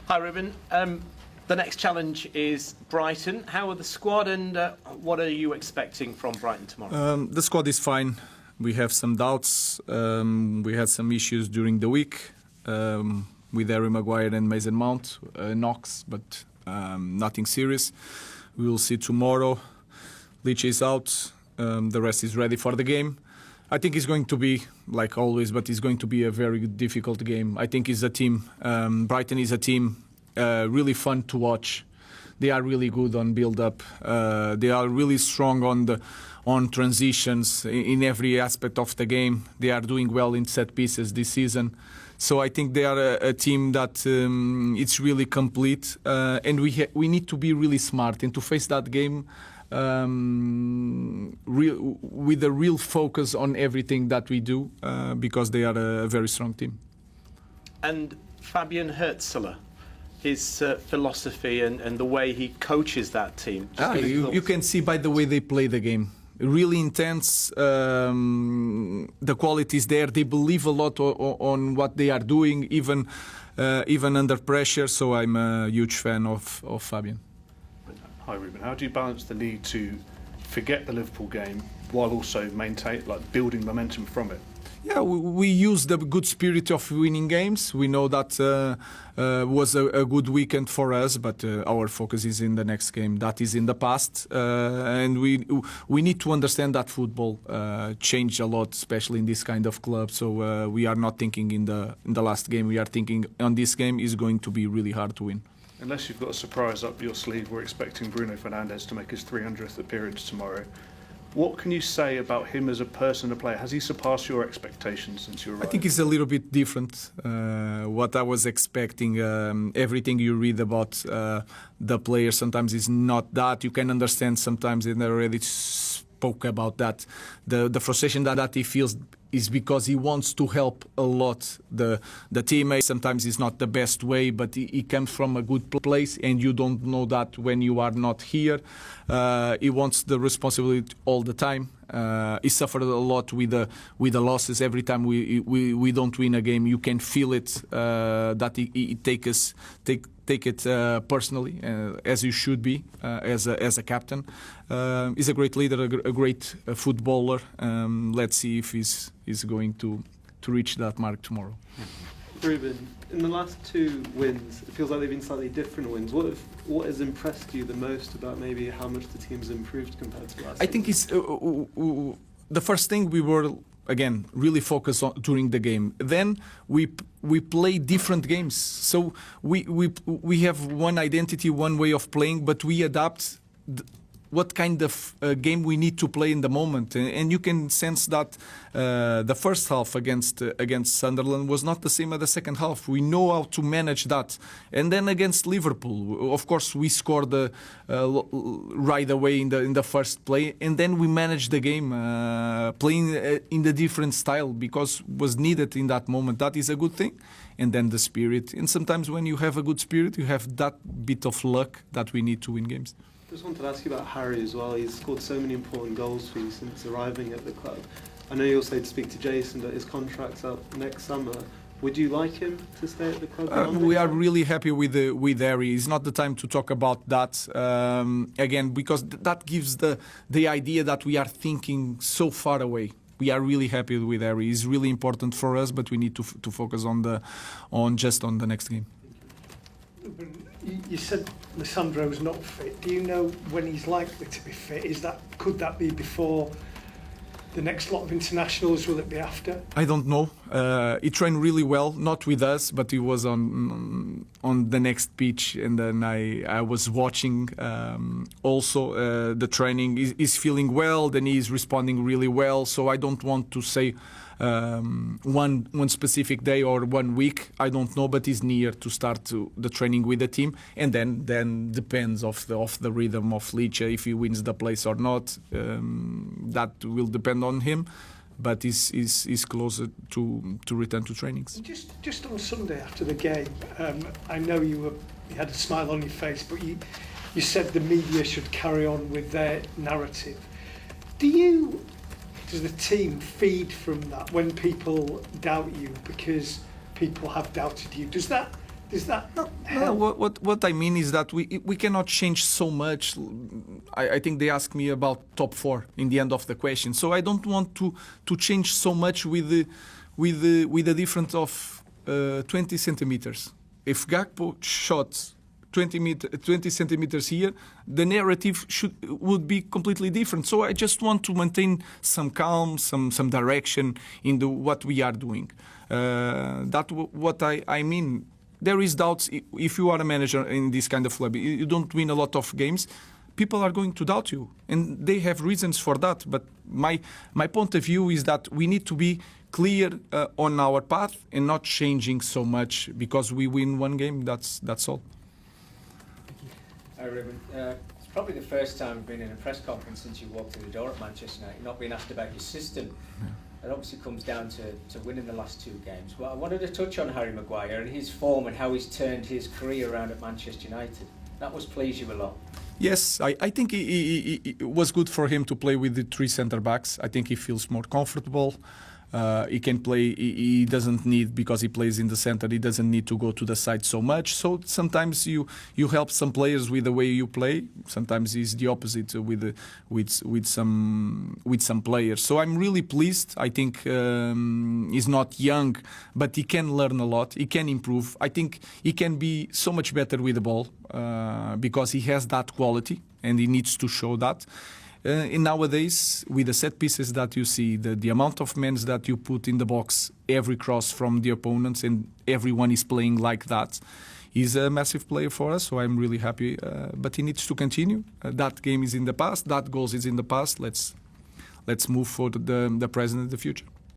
Hi, Ruben. The next challenge is Brighton. How are the squad and what are you expecting from Brighton tomorrow? The squad is fine. We have some doubts. We had some issues during the week with Maguire and Mount, knocks, but nothing serious. We will see tomorrow. Licha is out. The rest is ready for the game. I think it's going to be, like always, but it's going to be a very difficult game. I think it's a team. Brighton is a team really fun to watch. They are really good on build-up. They are really strong on transitions in every aspect of the game. They are doing well in set pieces this season. So I think they are a team that it's really complete. And we need to be really smart and to face that game with a real focus on everything that we do because they are a very strong team. And Fabian Hürzeler, his philosophy and the way he coaches that team. You can see by the way they play the game. Really intense. The quality is there. They believe a lot on what they are doing, even under pressure. So I'm a huge fan of Fabian. Hi Ruben, how do you balance the need to forget the Liverpool game while also building momentum from it? Yeah, we use the good spirit of winning games. We know that was a good weekend for us, but our focus is in the next game. That is in the past, and we need to understand that football changed a lot, especially in this kind of club. So we are not thinking in the last game. We are thinking on this game is going to be really hard to win. Unless you've got a surprise up your sleeve, we're expecting Bruno Fernandes to make his 300th appearance tomorrow. What can you say about him as a person, a player? Has he surpassed your expectations since you arrived? I think it's a little bit different. What I was expecting, everything you read about the player sometimes is not that. You can understand sometimes, and I already spoke about that. The frustration that he feels is because he wants to help a lot the teammates. Sometimes it's not the best way, but he comes from a good place, and you don't know that when you are not here. He wants the responsibility all the time. He suffered a lot with the losses. Every time we don't win a game, you can feel it that he take it personally, as you should be as a captain. He's a great leader, a great footballer. Let's see if he's going to reach that mark tomorrow. Ruben, in the last two wins, it feels like they've been slightly different wins. What has impressed you the most about maybe how much the team's improved compared to last season? I think it's the first thing we were, again, really focused on during the game. Then we play different games. So we have one identity, one way of playing, but we adapt what kind of game we need to play in the moment. And you can sense that the first half against Sunderland was not the same as the second half. We know how to manage that. And then against Liverpool, of course, we scored right away in the first play. And then we managed the game playing in the different style because was needed in that moment. That is a good thing. And then the spirit. And sometimes when you have a good spirit, you have that bit of luck that we need to win games. I just wanted to ask you about Harry as well. He's scored so many important goals for you since arriving at the club. I know you also had to speak to Jason, but his contract's up next summer. Would you like him to stay at the club? We are really happy with Harry. It's not the time to talk about that again, because that gives the idea that we are thinking so far away. We are really happy with Harry. He's really important for us, but we need to focus on the next game. You said Lisandro's not fit. Do you know when he's likely to be fit? Could that be before the next lot of internationals? Will it be after? I don't know. He trained really well, not with us, but he was on the next pitch, and then I was watching also the training. He's feeling well, then he's responding really well. So I don't want to say one specific day or 1 week. I don't know, but he's near to start the training with the team, and then depends of the rhythm of Licha if he wins the place or not. That will depend on him, but he's closer to return to trainings. Just on Sunday after the game, I know you had a smile on your face, but you said the media should carry on with their narrative. Does the team feed from that when people doubt you because people have doubted you? Does that Does that No, help? what I mean is that we cannot change so much. I think they asked me about top 4 in the end of the question, so I don't want to change so much with the difference of 20 centimeters. If Gakpo shot 20 centimeters here, the narrative would be completely different. So I just want to maintain some calm, some direction in what we are doing. That's what I mean. There is doubts. If you are a manager in this kind of club, you don't win a lot of games, people are going to doubt you, and they have reasons for that. But my point of view is that we need to be clear on our path and not changing so much because we win one game. That's all. Hi, Ruben. It's probably the first time I've been in a press conference since you walked through the door at Manchester United, not being asked about your system. It obviously comes down to winning the last 2 games. Well, I wanted to touch on Harry Maguire and his form and how he's turned his career around at Manchester United. That must please you a lot. Yes, I think it was good for him to play with the 3 centre-backs. I think he feels more comfortable. He can play, he doesn't need, because he plays in the center, he doesn't need to go to the side so much. So sometimes you help some players with the way you play. Sometimes it's the opposite with some players. So I'm really pleased. I think he's not young, but he can learn a lot. He can improve. I think he can be so much better with the ball because he has that quality and he needs to show that. And nowadays, with the set pieces that you see, the amount of men that you put in the box, every cross from the opponents, and everyone is playing like that, he's a massive player for us. So I'm really happy. But he needs to continue. That game is in the past. That goal is in the past. Let's move for the present and the future.